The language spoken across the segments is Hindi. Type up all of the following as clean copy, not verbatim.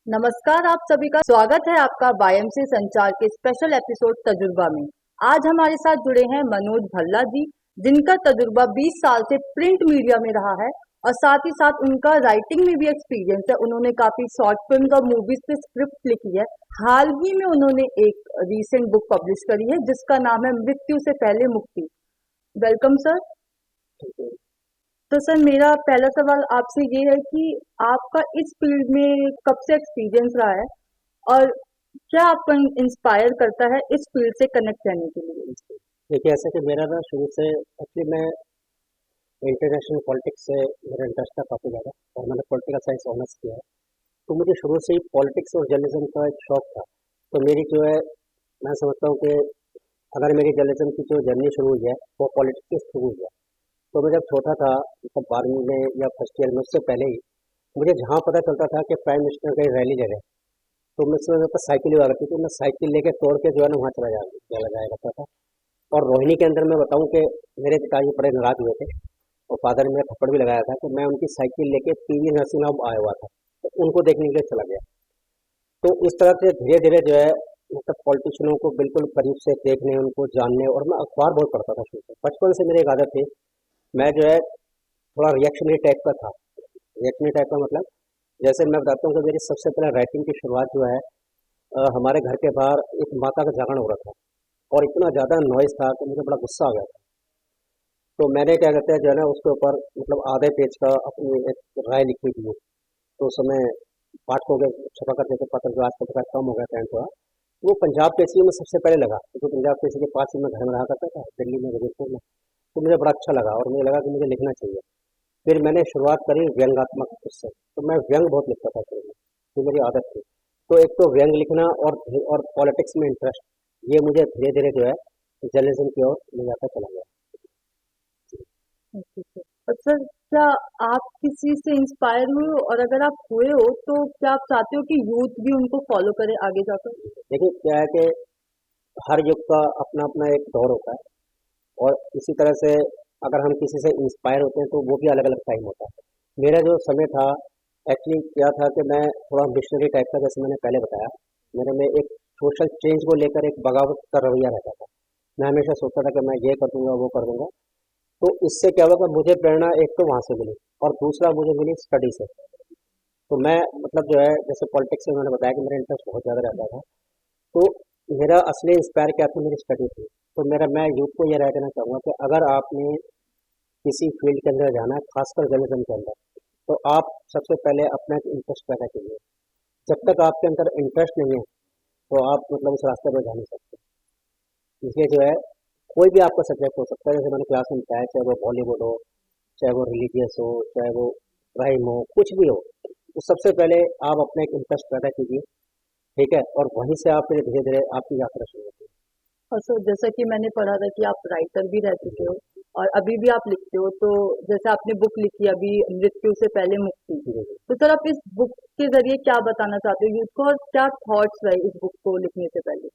नमस्कार, आप सभी का स्वागत है आपका वाईएमसी संचार के स्पेशल एपिसोड तजुर्बा में। आज हमारे साथ जुड़े हैं मनोज भल्ला जी, जिनका तजुर्बा 20 साल से प्रिंट मीडिया में रहा है और साथ ही साथ उनका राइटिंग में भी एक्सपीरियंस है। उन्होंने काफी शॉर्ट फिल्म और मूवीज पे स्क्रिप्ट लिखी है। हाल ही में उन्होंने एक रीसेंट बुक पब्लिश करी है जिसका नाम है मृत्यु से पहले मुक्ति। Welcome sir. तो सर, मेरा पहला सवाल आपसे ये है कि आपका इस फील्ड में कब से एक्सपीरियंस रहा है और क्या आपको इंस्पायर करता है इस फील्ड से कनेक्ट रहने के लिए? देखिए, ऐसा कि मेरा ना शुरू से एक्चुअली मैं इंटरनेशनल पॉलिटिक्स से मेरा इंटरेस्ट था काफ़ी ज़्यादा, और मैंने पॉलिटिकल साइंस ऑनर्स किया है। तो मुझे शुरू से ही पॉलिटिक्स और जर्नलिज्म का एक शौक था। तो मेरी जो है, मैं समझता हूँ कि अगर मेरी जर्नलिज्म की जो जर्नी शुरू हुई है वो पॉलिटिक्स से शुरू हुई है। तो मैं जब छोटा था, मतलब 12वीं में या फर्स्ट ईयर में, उससे पहले ही मुझे जहाँ पता चलता था कि प्राइम मिनिस्टर कहीं रैली ले रहे हैं, तो मुझसे मेरे पास साइकिल हुआ करती थी, मैं साइकिल लेके तोड़ के जो है ना वहाँ चला जाया करता था। और रोहिणी के अंदर मैं बताऊं कि मेरे पिताजी बड़े नाराज हुए थे और फादर ने मेरा थप्पड़ भी लगाया था कि मैं उनकी साइकिल लेके पीवी नरसिंह राव आया हुआ था, तो उनको देखने के लिए चला गया। तो इस तरह से धीरे धीरे जो है, मतलब पॉलिटिशियनों को बिल्कुल करीब से देखने, उनको जानने, और मैं अखबार बहुत पढ़ता था शुरू से, बचपन से मेरी एक आदत थी। मैं जो है थोड़ा रिएक्शनरी टाइप का था। रिएक्शनरी टाइप का मतलब, जैसे मैं बताता हूँ कि मेरी सबसे पहले राइटिंग की शुरुआत जो है, हमारे घर के बाहर एक माता का जागरण हो रहा था और इतना ज़्यादा नॉइज़ था कि मुझे बड़ा गुस्सा आ गया था। तो मैंने क्या कहते हैं जो है ना, उसके ऊपर मतलब आधे पेज का अपनी एक राय लिखी थी। तो उस समय पाठकों के छपा करते थे पत्र, जो आज कल कम हो गया, प्रिंट हुआ। वो पंजाब केसरी में सबसे पहले लगा, क्योंकि पंजाब केसरी के पास ही मैं घर में रहा करता था, दिल्ली में, वजीरपुर में। तो मुझे बड़ा अच्छा लगा और मुझे लगा कि मुझे लिखना चाहिए। फिर मैंने शुरुआत करी व्यंग्यात्मक उससे। तो मैं व्यंग बहुत लिखता था शुरू में, ये मेरी आदत थी। तो एक तो व्यंग लिखना और पॉलिटिक्स में इंटरेस्ट, ये मुझे धीरे धीरे जो है जर्नलिज्म की ओर ले जाता चला गया। Okay sir. और सर, क्या आप किसी से इंस्पायर हुए हो, और अगर आप हुए हो तो क्या आप चाहते हो कि यूथ भी उनको फॉलो करे आगे जाकर? देखिए, क्या है कि हर युग का अपना अपना एक दौर होता है, और इसी तरह से अगर हम किसी से इंस्पायर होते हैं तो वो भी अलग अलग टाइम होता है। मेरा जो समय था, एक्चुअली क्या था कि मैं थोड़ा मिशनरी टाइप का, जैसे मैंने पहले बताया, मेरे में एक सोशल चेंज को लेकर एक बगावत का रवैया रहता था। मैं हमेशा सोचता था कि मैं ये कर दूंगा, वो कर दूंगा। तो इससे क्या हुआ कि मुझे प्रेरणा एक तो वहाँ से मिली, और दूसरा मुझे मिली स्टडी से। तो मैं, मतलब जो है, जैसे पॉलिटिक्स में मैंने बताया कि मेरा इंटरेस्ट बहुत ज़्यादा रहता था। तो मेरा असली इंस्पायर क्या था, मेरी स्टडी थी। तो मैं यूथ को ये राय देना चाहूँगा कि अगर आपने किसी फील्ड के अंदर जाना है, खासकर जर्नलिज्म के अंदर, तो आप सबसे पहले अपना एक इंटरेस्ट पैदा कीजिए। जब तक आपके अंदर इंटरेस्ट नहीं है तो आप मतलब उस रास्ते पर जा नहीं सकते। इसलिए जो है, कोई भी आपका सब्जेक्ट हो सकता है, जैसे मैंने क्लास में बताया, चाहे वो बॉलीवुड हो, चाहे वो रिलीजियस हो, चाहे वो क्राइम हो, कुछ भी हो, तो सबसे पहले आप अपना एक इंटरेस्ट पैदा कीजिए, ठीक है, और वहीं से आप फिर धीरे धीरे आपकी यात्रा शुरू होती और सर, जैसा कि मैंने पढ़ा था कि आप राइटर भी रह चुके हो और अभी भी आप लिखते हो, तो जैसे आपने बुक लिखी अभी, मृत्यु से पहले मुक्ति। है। जी। तो सर, आप इस बुक के जरिए क्या बताना चाहते हो यूथ को, और क्या थॉट्स रहे इस बुक को लिखने से पहले?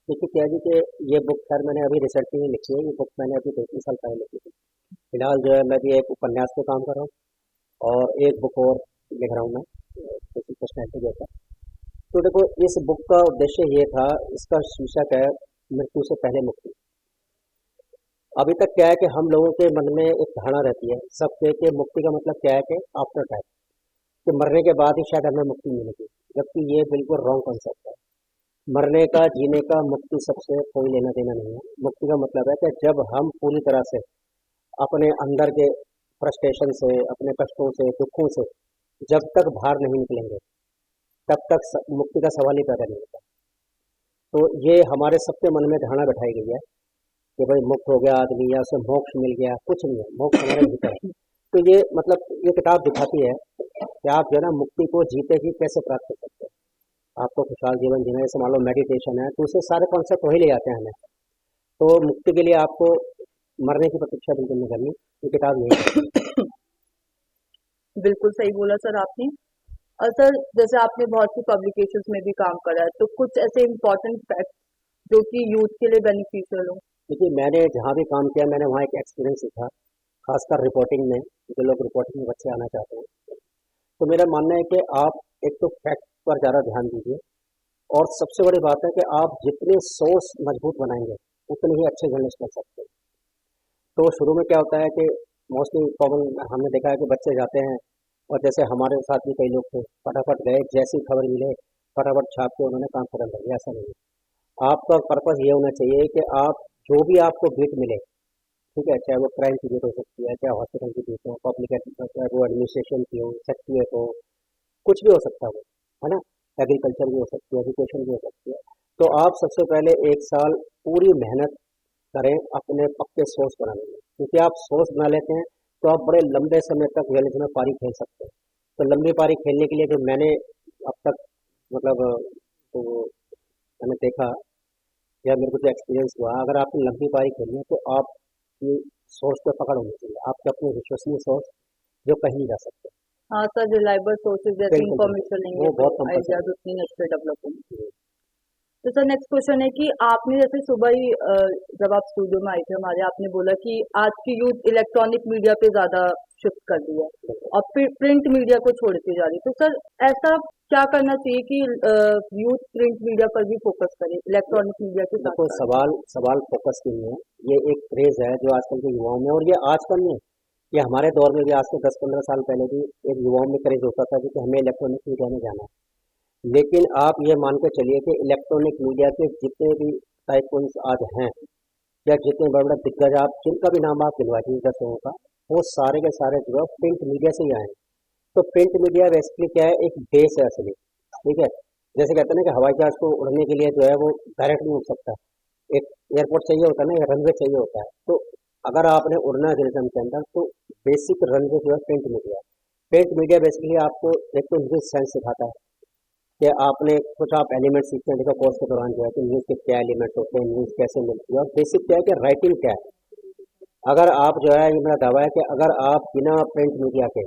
देखिए क्या जी कि ये बुक खैर मैंने अभी रिसेंटली नहीं लिखी है, ये बुक मैंने अभी 2-3 साल पहले लिखी थी। फिलहाल जो है मैं भी एक उपन्यास पे काम कर रहा हूँ, और एक बुक और लिख रहा हूँ मैं, किसी पर्सनैलिटी के ऊपर। तो देखो, इस बुक का उद्देश्य ये था, इसका शीर्षक है मृत्यु से पहले मुक्ति। अभी तक क्या है कि हम लोगों के मन में एक धारणा रहती है सबके, कि मुक्ति का मतलब क्या है कि आफ्टर डेथ, कि मरने के बाद ही शायद हमें मुक्ति मिलेगी, जबकि ये बिल्कुल रॉन्ग कॉन्सेप्ट है। मरने का, जीने का, मुक्ति सबसे कोई लेना देना नहीं है। मुक्ति का मतलब है कि जब हम पूरी तरह से अपने अंदर के फ्रस्ट्रेशन से, अपने कष्टों से, दुखों से जब तक बाहर नहीं निकलेंगे, तब तक मुक्ति का सवाल ही पैदा नहीं होता। तो ये हमारे सबके मन में धारणा बैठाई गई है कि भाई मुक्त हो गया आदमी, या उसे मोक्ष मिल गया, कुछ नहीं है, मोक्ष हमारे भीतर है। तो ये मतलब ये किताब दिखाती है कि आप जो है ना मुक्ति को जीते जी कैसे प्राप्त कर सकते हैं। आपको खुशहाल जीवन जीना है, जैसे मान लो मेडिटेशन है, तो उससे सारे कॉन्सेप्ट वही ले जाते हैं हमें। तो मुक्ति के लिए आपको मरने की प्रतीक्षा बिल्कुल नहीं करनी, ये किताब यही कहती है। बिल्कुल सही बोला सर आपने। और सर, जैसे आपने बहुत सी पब्लिकेशंस में भी काम करा है, तो कुछ ऐसे इम्पोर्टेंट फैक्ट जो कि यूथ के लिए बेनिफिशियल हो? देखिए, मैंने जहाँ भी काम किया, मैंने वहाँ एक एक्सपीरियंस सीखा, खासकर रिपोर्टिंग में, जो लोग रिपोर्टिंग में बच्चे आना चाहते हैं। तो मेरा मानना है कि आप एक तो फैक्ट पर ज़्यादा ध्यान दीजिए। और सबसे बड़ी बात है कि आप जितने सोर्स मजबूत बनाएंगे उतने ही अच्छे जर्नलिस्ट बन सकते हैं। तो शुरू में क्या होता है कि मोस्टली कॉमन हमने देखा है कि बच्चे जाते हैं, और जैसे हमारे साथ भी कई लोग थे, फटाफट गए, जैसी खबर मिले फटाफट छाप के उन्होंने काम खत्म कर दिया। ऐसा नहीं है। आपका पर्पस ये होना चाहिए कि आप जो भी आपको बीट मिले, ठीक है, चाहे वो क्राइम की बीट हो सकती है, चाहे हॉस्पिटल की बीट हो, पब्लिक चाहे वो एडमिनिस्ट्रेशन की हो, सेक्रेटरीट हो, कुछ भी हो सकता है वो, है ना, एग्रीकल्चर भी हो सकती है, एजुकेशन भी हो सकती है। तो आप सबसे पहले एक साल पूरी मेहनत करें अपने पक्के सोर्स बनाने में, क्योंकि आप सोर्स बना लेते हैं तो आप बड़े लंबे समय तक रियलिज्म में पारी खेल सकते हैं। तो लंबी पारी खेलने के लिए जो मैंने अब तक मतलब तो मैंने देखा या मेरे को जो एक्सपीरियंस हुआ, अगर आपने लंबी पारी खेलनी है तो आपकी सोर्स पे पकड़ होनी चाहिए, आपके अपने विश्वसनीय सोर्स जो कहीं नहीं जा सकते। हाँ सर, रिलायबल सोर्सेज जैसे बिल्कुल बिल्कुल, इंफॉर्मेशन लेंगे वो तो बहुत कंपल्सरी आइडियाज उतनी अच्छे डेवलप होंगे। है। तो सर नेक्स्ट क्वेश्चन है कि आपने जैसे सुबह ही जब आप स्टूडियो में आए थे हमारे, आपने बोला कि आज की यूथ इलेक्ट्रॉनिक मीडिया पे ज्यादा शिफ्ट कर दी है और प्रिंट मीडिया को छोड़ती जा रही है। तो सर ऐसा क्या करना चाहिए कि यूथ प्रिंट मीडिया पर भी फोकस करे इलेक्ट्रॉनिक मीडिया के साथ देखो, साथ? सवाल सवाल फोकस की नहीं है। ये एक क्रेज है जो आजकल के युवाओं में, और ये आजकल नहीं, ये हमारे दौर में भी आज से 10-15 साल पहले भी एक युवाओं में क्रेज होता था कि हमें इलेक्ट्रॉनिक मीडिया में जाना है। लेकिन आप ये मान के चलिए कि इलेक्ट्रॉनिक मीडिया के जितने भी टाइकून्स आज हैं, या जितने बड़े बड़े दिग्गज आप जिनका भी नाम आप गिनवा दीजिए 10 लोगों का, वो सारे के सारे जो है प्रिंट मीडिया से ही आए हैं। तो प्रिंट मीडिया बेसिकली क्या है, एक बेस है असली, ठीक है। जैसे कहते हैं ना कि हवाई जहाज को उड़ने के लिए जो है वो डायरेक्ट नहीं उड़ सकता, एक एयरपोर्ट चाहिए होता है ना, एक रनवे चाहिए होता है। तो अगर आपने उड़ना है जर्नलिज्म के अंदर तो बेसिक रनवे जो है प्रिंट मीडिया है। प्रिंट मीडिया बेसिकली आपको एक तो न्यूज साइंस सिखाता है कि आपने कुछ आप एलिमेंट सीखते हैं, देखो कोर्स के दौरान जो है कि न्यूज़ के क्या एलिमेंट्स होते हैं, न्यूज़ कैसे मिलती है, और बेसिक क्या है कि राइटिंग क्या है। अगर आप जो है, ये मेरा दावा है कि अगर आप बिना प्रिंट मीडिया के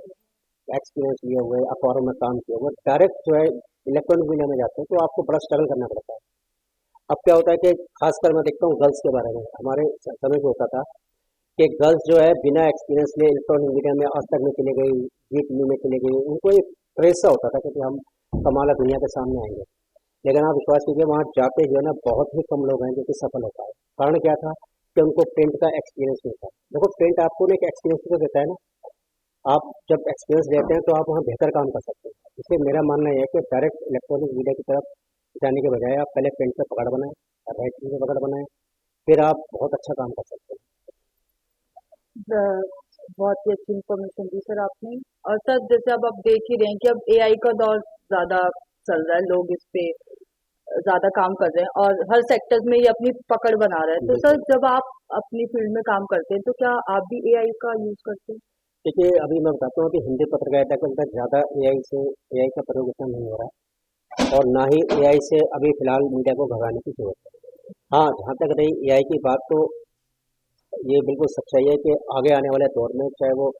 एक्सपीरियंस लिए हुए, अखबारों में काम किए हुए, डायरेक्ट जो है इलेक्ट्रॉनिक मीडिया में जाते हैं तो आपको बड़ा स्ट्रगल करना पड़ता है। अब क्या होता है कि खासकर मैं देखता हूँ गर्ल्स के बारे में, हमारे समय में होता था कि गर्ल्स जो है बिना एक्सपीरियंस लिए इलेक्ट्रॉनिक मीडिया में आज तक में चले गई, जी टीवी में चले गई, उनको एक प्रेस सा होता था कि हम कमाल दुनिया के सामने आएंगे। लेकिन आप विश्वास कीजिए, वहाँ जाते जो है ना बहुत ही कम लोग हैं जो कि सफल हो पाए। कारण क्या था कि उनको प्रिंट का एक्सपीरियंस नहीं था। देखो, प्रिंट आपको ना एक एक्सपीरियंस तो देता है ना, आप जब एक्सपीरियंस लेते हैं तो आप वहाँ बेहतर काम कर सकते हैं। इसलिए मेरा मानना यह है कि डायरेक्ट इलेक्ट्रॉनिक मीडिया की तरफ जाने के बजाय आप पहले प्रिंट पे पकड़ बनाएं, राइटिंग पे पकड़ बनाएं, फिर आप बहुत अच्छा काम कर सकते हैं। बहुत ही अच्छी इन्फॉर्मेशन दी सर आपने। और सर जैसे अब आप देख ही रहे हैं कि अब एआई का दौर ज्यादा चल रहा है, लोग इस पे ज्यादा काम कर रहे हैं और हर सेक्टर में ये अपनी पकड़ बना रहे हैं। तो सर बिल्कुल। जब आप अपनी फील्ड में काम करते हैं तो क्या आप भी एआई का यूज करते हैं? देखिए, अभी मैं बताता हूँ कि हिंदी पत्रकारिता के अंदर ज़्यादा एआई का प्रयोग इतना नहीं हो रहा है, और ना ही एआई से अभी फिलहाल मीडिया को भगाने की जरूरत है। हाँ, जहाँ तक रही एआई की बात, तो ये बिल्कुल सच्चाई है कि आगे आने वाले दौर में चाहे वो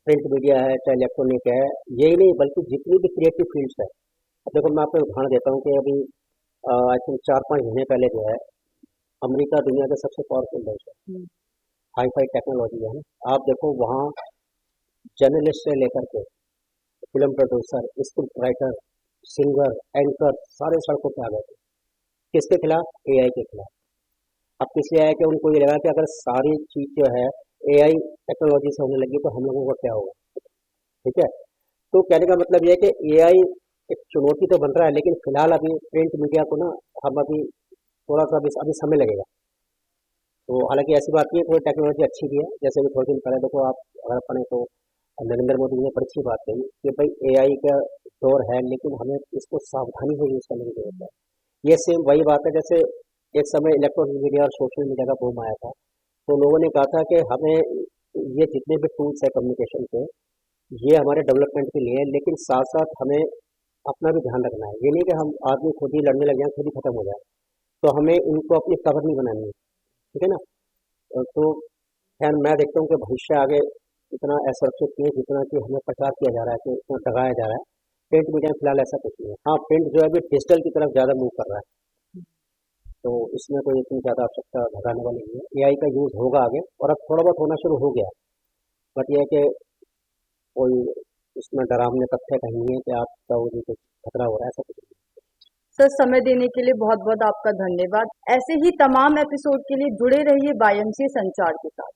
प्रिंट मीडिया है चाहे इलेक्ट्रॉनिक है, यही नहीं बल्कि जितनी भी क्रिएटिव फील्ड्स है। अब देखो, मैं आपको उदाहरण देता हूँ कि अभी आई थिंक 4-5 महीने पहले जो है अमेरिका दुनिया का सबसे पावरफुल देश है, हम्म। हाई फाई टेक्नोलॉजी है ना। आप देखो वहाँ जर्नलिस्ट से लेकर के film producer, script writer, singer, anchor सारे सड़कों पे आ गए थे। किसके खिलाफ? एआई के खिलाफ। अब किस लिए आया कि उनको ये लगा कि अगर सारी चीज जो है एआई टेक्नोलॉजी से होने लगी तो हम लोगों को क्या होगा, ठीक है। तो कहने का मतलब ये है कि एआई एक चुनौती तो बन रहा है, लेकिन फिलहाल अभी प्रिंट मीडिया को ना हम अभी थोड़ा सा अभी समय लगेगा। तो हालांकि ऐसी बात नहीं है, थोड़ी टेक्नोलॉजी अच्छी भी है। जैसे कि थोड़े दिन पहले देखो आप अगर अपने तो नरेंद्र मोदी जी ने बड़ी अच्छी बात कही कि भाई एआई का दौर है लेकिन हमें इसको सावधानी से यूज़ करने की जरूरत है। ये सेम वही बात है जैसे एक समय इलेक्ट्रॉनिक मीडिया और सोशल मीडिया का बूम आया था, तो लोगों ने कहा था कि हमें ये जितने भी टूल्स है कम्युनिकेशन के, ये हमारे डेवलपमेंट के लिए है, लेकिन साथ साथ हमें अपना भी ध्यान रखना है। ये नहीं कि हम आदमी खुद ही लड़ने लग जाए, खुद ही खत्म हो जाए। तो हमें इनको अपनी कवर नहीं बनानी है, ठीक है ना। तो खैर मैं देखता हूँ कि भविष्य आगे इतना असुरक्षित नहीं है जितना कि हमें प्रचार किया जा रहा है, कि इतना डराया जा रहा है। प्रिंट मीडिया में फिलहाल ऐसा कुछ नहीं है। हाँ, प्रिंट जो है अभी डिजिटल की तरफ ज़्यादा मूव कर रहा है, तो इसमें कोई इतनी ज़्यादा आवश्यकता भगाने वाली नहीं है। एआई का यूज़ होगा आगे, और अब थोड़ा बहुत होना शुरू हो गया है। बट यह है कि कोई इसमें डरावने तथ्य कहीं नहीं है कि आप कहोगे कुछ खतरा हो रहा है, ऐसा कुछ नहीं। सर, समय देने के लिए बहुत बहुत आपका धन्यवाद। ऐसे ही तमाम एपिसोड के लिए जुड़े रहिए वाईएमसीए संचार के साथ।